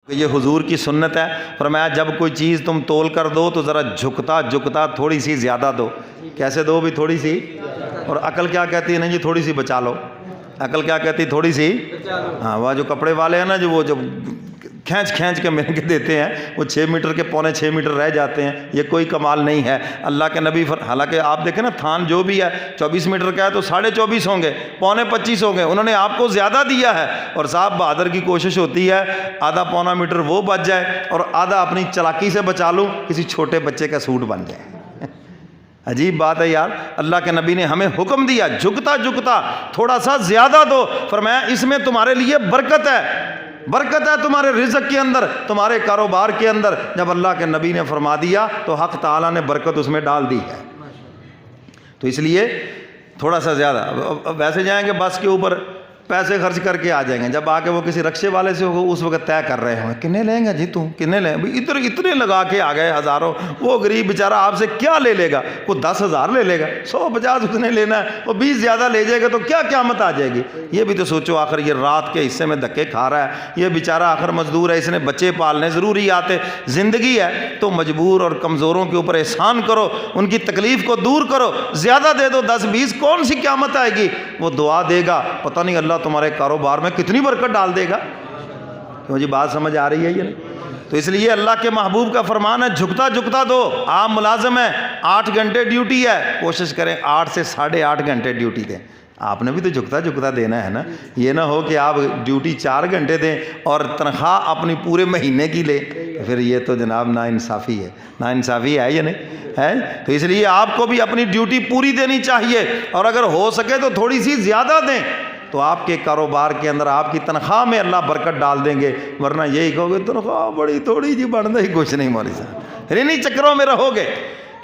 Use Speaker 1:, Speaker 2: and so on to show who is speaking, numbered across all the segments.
Speaker 1: یہ حضور کی سنت ہے. فرمایا جب کوئی چیز تم تول کر دو تو ذرا جھکتا جھکتا تھوڑی سی زیادہ دو. کیسے دو بھی؟ تھوڑی سی. اور عقل کیا کہتی ہے؟ نہیں جی تھوڑی سی بچا لو. عقل کیا کہتی ہے؟ تھوڑی سی. ہاں وہ جو کپڑے والے ہیں نا جو وہ جو کھینچ کھینچ کے مہنگے دیتے ہیں وہ 6 میٹر کے 6.25 میٹر رہ جاتے ہیں. یہ کوئی کمال نہیں ہے. اللہ کے نبی حالانکہ آپ دیکھیں نا تھان جو بھی ہے 24 میٹر کا ہے تو 24.5 ہوں گے، 25.5 ہوں گے. انہوں نے آپ کو زیادہ دیا ہے. اور صاحب بہادر کی کوشش ہوتی ہے آدھا پونا میٹر وہ بچ جائے اور آدھا اپنی چلاکی سے بچا لوں کسی چھوٹے بچے کا سوٹ بن جائے. عجیب بات ہے یار. اللہ کے نبی نے ہمیں حکم دیا جھکتا جھکتا تھوڑا سا زیادہ دو. فرمایا اس میں تمہارے لیے برکت ہے، برکت ہے تمہارے رزق کے اندر، تمہارے کاروبار کے اندر. جب اللہ کے نبی نے فرما دیا تو حق تعالیٰ نے برکت اس میں ڈال دی ہے. تو اس لیے تھوڑا سا زیادہ. ویسے جائیں گے بس کے اوپر پیسے خرچ کر کے آ جائیں گے، جب آ کے وہ کسی رکشے والے سے ہوگا اس وقت طے کر رہے ہوں گے کتنے لیں گے جی تم کتنے لیں. اتنے لگا کے آ گئے ہزاروں. وہ غریب بیچارہ آپ سے کیا لے لے گا؟ کوئی 10,000 لے لے گا، 150 اس نے لینا ہے، وہ 20 زیادہ لے جائے گا تو کیا قیامت آ جائے گی. یہ بھی تو سوچو آخر یہ رات کے حصے میں دھکے کھا رہا ہے، یہ بیچارہ آخر مزدور ہے، اس نے بچے پالنے ضروری آتے. زندگی ہے تو مجبور اور کمزوروں کے اوپر احسان کرو، ان کی تکلیف کو دور کرو. زیادہ دے دو 10-20 کون سی قیامت آئے گی. وہ دعا دے گا پتہ نہیں اللہ تمہارے کاروبار میں کتنی برکت ڈال دے گا. کیوں جی بات سمجھ آ رہی ہے یہ؟ تو اس لیے اللہ کے محبوب کا فرمان ہے جھکتا جھکتا دو. آپ ملازم ہیں 8 گھنٹے ڈیوٹی ہے، کوشش کریں 8 سے 8.5 گھنٹے ڈیوٹی دیں. آپ نے بھی تو جھکتا جھکتا دینا ہے نا. یہ نہ ہو کہ آپ ڈیوٹی 4 گھنٹے دیں اور تنخواہ اپنی پورے مہینے کی لیں، پھر یہ تو جناب ناانصافی ہے. ناانصافی ہے یا نہیں ہے؟ تو اس لیے آپ کو بھی اپنی ڈیوٹی پوری دینی چاہیے اور اگر ہو سکے تو تھوڑی سی زیادہ دیں تو آپ کے کاروبار کے اندر آپ کی تنخواہ میں اللہ برکت ڈال دیں گے. ورنہ یہی کہو گے تنخواہ بڑی تھوڑی جی بڑھنا ہی کچھ نہیں مولوی صاحب، انہیں چکروں میں رہو گے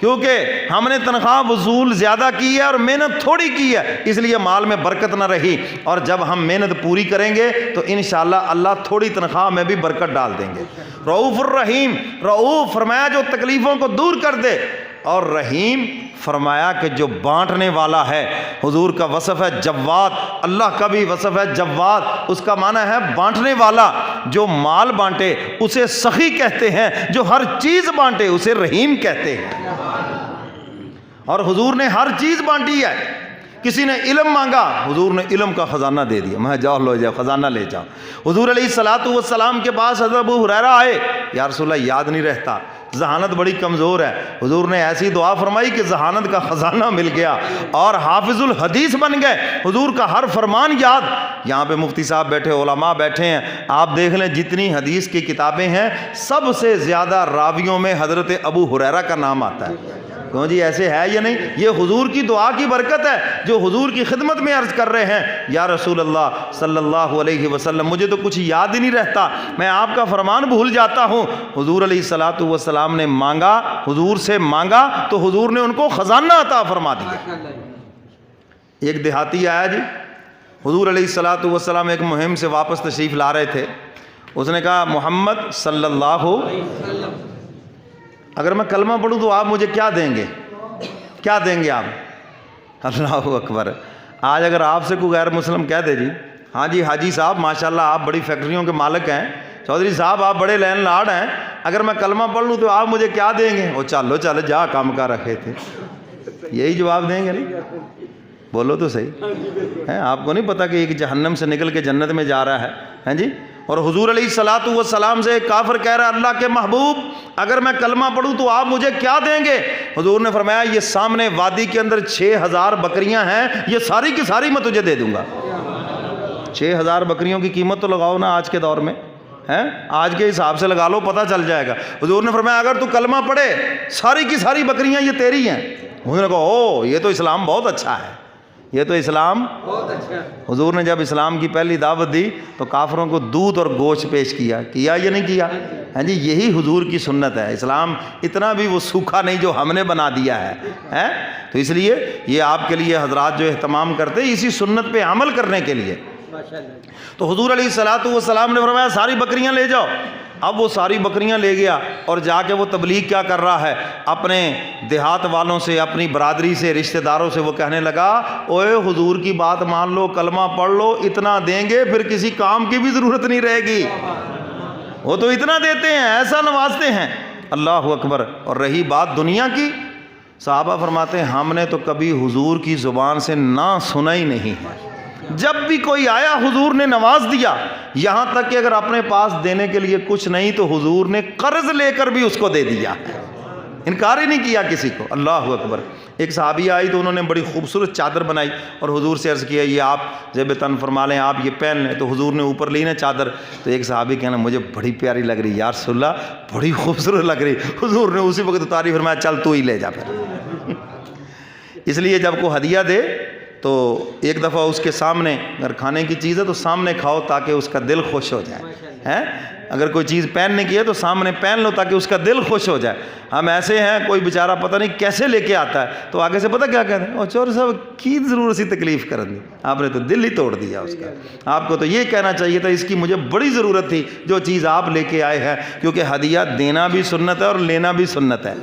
Speaker 1: کیونکہ ہم نے تنخواہ وصول زیادہ کی ہے اور محنت تھوڑی کی ہے، اس لیے مال میں برکت نہ رہی. اور جب ہم محنت پوری کریں گے تو انشاءاللہ اللہ تھوڑی تنخواہ میں بھی برکت ڈال دیں گے. رؤوف الرحیم، رؤوف فرمایا جو تکلیفوں کو دور کر دے، اور رحیم فرمایا کہ جو بانٹنے والا ہے. حضور کا وصف ہے جواد، اللہ کا بھی وصف ہے جواد، اس کا معنی ہے بانٹنے والا. جو مال بانٹے اسے سخی کہتے ہیں، جو ہر چیز بانٹے اسے رحیم کہتے ہیں. اور حضور نے ہر چیز بانٹی ہے. کسی نے علم مانگا حضور نے علم کا خزانہ دے دیا، میں جاؤ لو جاؤ خزانہ لے جاؤ. حضور علیہ الصلوۃ والسلام کے پاس حضرت ابو ہریرہ آئے، یا رسول اللہ یاد نہیں رہتا، ذہانت بڑی کمزور ہے. حضور نے ایسی دعا فرمائی کہ ذہانت کا خزانہ مل گیا اور حافظ الحدیث بن گئے. حضور کا ہر فرمان یاد. یہاں پہ مفتی صاحب بیٹھے، علماء بیٹھے ہیں، آپ دیکھ لیں جتنی حدیث کی کتابیں ہیں سب سے زیادہ راویوں میں حضرت ابو ہریرہ کا نام آتا ہے. کیوں جی ایسے ہے یا نہیں؟ یہ حضور کی دعا کی برکت ہے جو حضور کی خدمت میں عرض کر رہے ہیں یا رسول اللہ صلی اللہ علیہ وسلم مجھے تو کچھ یاد ہی نہیں رہتا، میں آپ کا فرمان بھول جاتا ہوں. حضور علیہ الصلوۃ والسلام نے مانگا، حضور سے مانگا تو حضور نے ان کو خزانہ عطا فرما دیا. ایک دیہاتی آیا جی، حضور علیہ الصلوۃ والسلام ایک مہم سے واپس تشریف لا رہے تھے. اس نے کہا محمد صلی اللہ اگر میں کلمہ پڑھوں تو آپ مجھے کیا دیں گے؟ کیا دیں گے آپ؟ اللہ اکبر. آج اگر آپ سے کوئی غیر مسلم کہہ دے جی ہاں جی حاجی صاحب ماشاءاللہ آپ بڑی فیکٹریوں کے مالک ہیں، چودھری صاحب آپ بڑے لینڈ لارڈ ہیں، اگر میں کلمہ پڑھ لوں تو آپ مجھے کیا دیں گے؟ وہ چلو چلو جا کام کا رکھے تھے. یہی جواب دیں گے نہیں؟ بولو تو صحیح ہے. آپ کو نہیں پتا کہ ایک جہنم سے نکل کے جنت میں جا رہا ہے ہیں جی. اور حضور علیہ الصلوۃ والسلام سے ایک کافر کہہ رہا ہے اللہ کے محبوب اگر میں کلمہ پڑھوں تو آپ مجھے کیا دیں گے؟ حضور نے فرمایا یہ سامنے وادی کے اندر 6,000 بکریاں ہیں، یہ ساری کی ساری میں تجھے دے دوں گا. 6,000 بکریوں کی قیمت تو لگاؤ نا آج کے دور میں، ہیں آج کے حساب سے لگا لو پتہ چل جائے گا. حضور نے فرمایا اگر تو کلمہ پڑھے ساری کی ساری بکریاں یہ تیری ہیں. حضور نے کہا او یہ تو اسلام بہت اچھا ہے، یہ تو اسلام بہت اچھا. حضور نے جب اسلام کی پہلی دعوت دی تو کافروں کو دودھ اور گوشت پیش کیا یا نہیں کیا؟ ہاں جی یہی حضور کی سنت ہے. اسلام اتنا بھی وہ سوکھا نہیں جو ہم نے بنا دیا ہے. تو اس لیے یہ آپ کے لیے حضرات جو اہتمام کرتے ہیں اسی سنت پہ عمل کرنے کے لیے. تو حضور علیہ الصلوۃ والسلام نے فرمایا ساری بکریاں لے جاؤ. اب وہ ساری بکریاں لے گیا اور جا کے وہ تبلیغ کیا کر رہا ہے اپنے دیہات والوں سے، اپنی برادری سے، رشتہ داروں سے. وہ کہنے لگا اوے حضور کی بات مان لو، کلمہ پڑھ لو، اتنا دیں گے پھر کسی کام کی بھی ضرورت نہیں رہے گی. وہ تو اتنا دیتے ہیں، ایسا نوازتے ہیں، اللہ اکبر۔ اور رہی بات دنیا کی، صحابہ فرماتے ہیں ہم نے تو کبھی حضور کی زبان سے نہ سنا ہی نہیں ہے، جب بھی کوئی آیا حضور نے نواز دیا، یہاں تک کہ اگر اپنے پاس دینے کے لیے کچھ نہیں تو حضور نے قرض لے کر بھی اس کو دے دیا، انکار ہی نہیں کیا کسی کو، اللہ اکبر۔ ایک صحابی آئی تو انہوں نے بڑی خوبصورت چادر بنائی اور حضور سے عرض کیا یہ آپ زیب تن فرما لیں، آپ یہ پہن لیں، تو حضور نے اوپر لی نا چادر، تو ایک صحابی کہنا مجھے بڑی پیاری لگ رہی یا رسول اللہ، بڑی خوبصورت لگ رہی، حضور نے اسی وقت اتاری، فرمایا چل تو ہی لے جا پھر۔ اس لیے جب کو ہدیہ دے تو ایک دفعہ اس کے سامنے، اگر کھانے کی چیز ہے تو سامنے کھاؤ تاکہ اس کا دل خوش ہو جائے، اگر کوئی چیز پہننے کی ہے تو سامنے پہن لو تاکہ اس کا دل خوش ہو جائے۔ ہم ایسے ہیں کوئی بیچارہ پتہ نہیں کیسے لے کے آتا ہے تو آگے سے پتہ کیا کہتے ہیں، اور چور صاحب کی ضرورت سی تکلیف کر دی، آپ نے تو دل ہی توڑ دیا اس کا، آپ کو تو یہ کہنا چاہیے تھا اس کی مجھے بڑی ضرورت تھی جو چیز آپ لے کے آئے ہیں، کیونکہ ہدیہ دینا بھی سنت ہے اور لینا بھی سنت ہے۔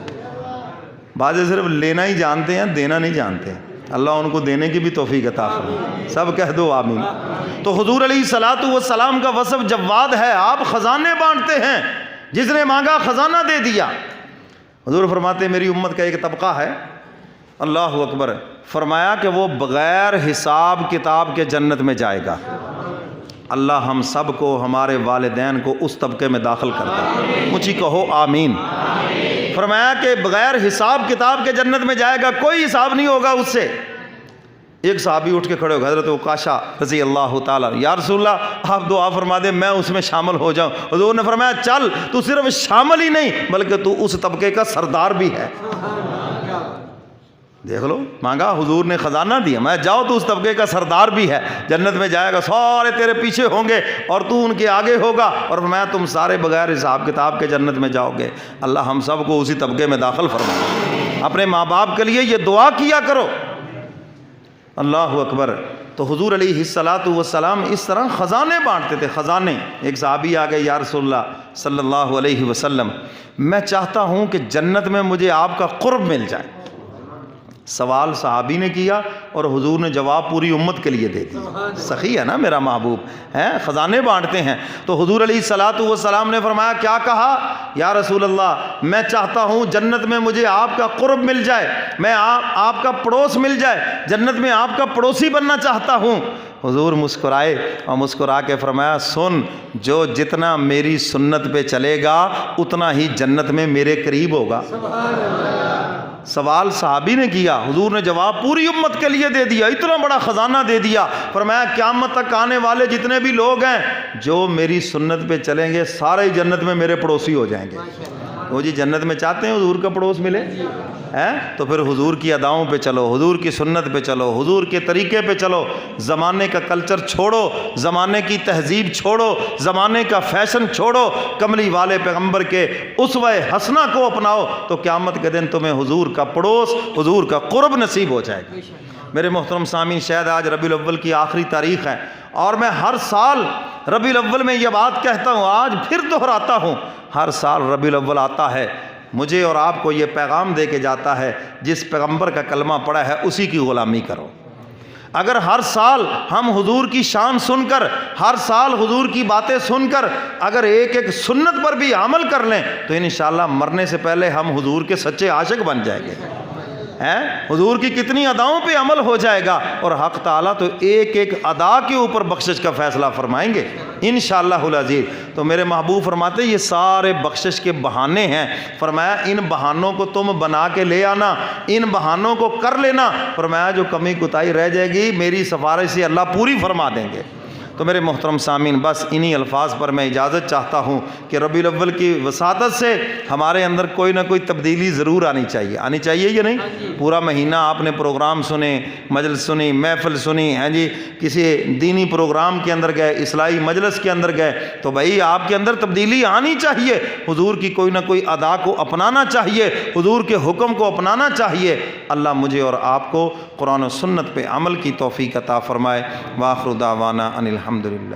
Speaker 1: بعض صرف لینا ہی جانتے ہیں، دینا نہیں جانتے، اللہ ان کو دینے کی بھی توفیق عطا فرمائے، سب کہہ دو آمین۔ تو حضور علیہ الصلوۃ والسلام کا وصف جواد ہے، آپ خزانے بانٹتے ہیں، جس نے مانگا خزانہ دے دیا۔ حضور فرماتے ہیں میری امت کا ایک طبقہ ہے، اللہ اکبر، فرمایا کہ وہ بغیر حساب کتاب کے جنت میں جائے گا۔ اللہ ہم سب کو، ہمارے والدین کو اس طبقے میں داخل کرتا ہے، مجھے کہو آمین۔ فرمایا کہ بغیر حساب کتاب کے جنت میں جائے گا، کوئی حساب نہیں ہوگا اس سے۔ ایک صحابی اٹھ کے کھڑے ہو گئے، حضرت عکاشہ رضی اللہ تعالیٰ، یا رسول اللہ آپ دعا فرما دیں میں اس میں شامل ہو جاؤں۔ حضور نے فرمایا چل، تو صرف شامل ہی نہیں بلکہ تو اس طبقے کا سردار بھی ہے۔ دیکھ لو، مانگا حضور نے خزانہ دیا، میں جاؤ تو اس طبقے کا سردار بھی ہے، جنت میں جائے گا، سارے تیرے پیچھے ہوں گے اور تو ان کے آگے ہوگا، اور میں تم سارے بغیر حساب کتاب کے جنت میں جاؤ گے۔ اللہ ہم سب کو اسی طبقے میں داخل فرمائے۔ اپنے ماں باپ کے لیے یہ دعا کیا کرو، اللہ اکبر۔ تو حضور علیہ الصلوۃ والسلام اس طرح خزانے بانٹتے تھے، خزانے۔ ایک صحابی آ گئے، یا رسول اللہ صلی اللہ علیہ وسلم میں چاہتا ہوں کہ جنت میں مجھے آپ کا قرب مل جائے۔ سوال صحابی نے کیا اور حضور نے جواب پوری امت کے لیے دے دیا، سخی ہے نا میرا محبوب ہے، خزانے بانٹتے ہیں۔ تو حضور علیہ الصلوۃ والسلام نے فرمایا کیا کہا، یا رسول اللہ میں چاہتا ہوں جنت میں مجھے آپ کا قرب مل جائے، میں آپ کا پڑوس مل جائے، جنت میں آپ کا پڑوسی بننا چاہتا ہوں۔ حضور مسکرائے اور مسکرا کے فرمایا سن، جو جتنا میری سنت پہ چلے گا اتنا ہی جنت میں میرے قریب ہوگا۔ سوال صحابی نے کیا، حضور نے جواب پوری امت کے لیے دے دیا، اتنا بڑا خزانہ دے دیا۔ فرمایا قیامت تک آنے والے جتنے بھی لوگ ہیں جو میری سنت پہ چلیں گے سارے جنت میں میرے پڑوسی ہو جائیں گے۔ وہ جی جنت میں چاہتے ہیں حضور کا پڑوس ملے، تو پھر حضور کی اداؤں پہ چلو، حضور کی سنت پہ چلو، حضور کے طریقے پہ چلو، زمانے کا کلچر چھوڑو، زمانے کی تہذیب چھوڑو، زمانے کا فیشن چھوڑو، کملی والے پیغمبر کے اسوہ حسنہ کو اپناؤ، تو قیامت کے دن تمہیں حضور کا پڑوس، حضور کا قرب نصیب ہو جائے گا۔ میرے محترم سامعین، شاید آج ربیع الاول کی آخری تاریخ ہے اور میں ہر سال ربیع الاول میں یہ بات کہتا ہوں، آج پھر دہراتا ہوں، ہر سال ربیع الاول آتا ہے مجھے اور آپ کو یہ پیغام دے کے جاتا ہے جس پیغمبر کا کلمہ پڑھا ہے اسی کی غلامی کرو۔ اگر ہر سال ہم حضور کی شان سن کر، ہر سال حضور کی باتیں سن کر اگر ایک ایک سنت پر بھی عمل کر لیں تو انشاءاللہ مرنے سے پہلے ہم حضور کے سچے عاشق بن جائیں گے۔ حضور کی کتنی اداؤں پہ عمل ہو جائے گا اور حق تعالیٰ تو ایک ایک ادا کے اوپر بخشش کا فیصلہ فرمائیں گے انشاءاللہ العزیز۔ تو میرے محبوب فرماتے یہ سارے بخشش کے بہانے ہیں، فرمایا ان بہانوں کو تم بنا کے لے آنا، ان بہانوں کو کر لینا، فرمایا جو کمی کوتاہی رہ جائے گی میری سفارش سے اللہ پوری فرما دیں گے۔ تو میرے محترم سامعین، بس انہی الفاظ پر میں اجازت چاہتا ہوں کہ ربیع الاول کی وساطت سے ہمارے اندر کوئی نہ کوئی تبدیلی ضرور آنی چاہیے یا نہیں؟ پورا مہینہ آپ نے پروگرام سنے، مجلس سنی، محفل سنی، جی کسی دینی پروگرام کے اندر گئے، اصلاحی مجلس کے اندر گئے، تو بھائی آپ کے اندر تبدیلی آنی چاہیے، حضور کی کوئی نہ کوئی ادا کو اپنانا چاہیے، حضور کے حکم کو اپنانا چاہیے۔ اللہ مجھے اور آپ کو قرآن و سنت پہ عمل کی توفیق عطا فرمائے۔ وآخر دعوانا ان الحمدللہ۔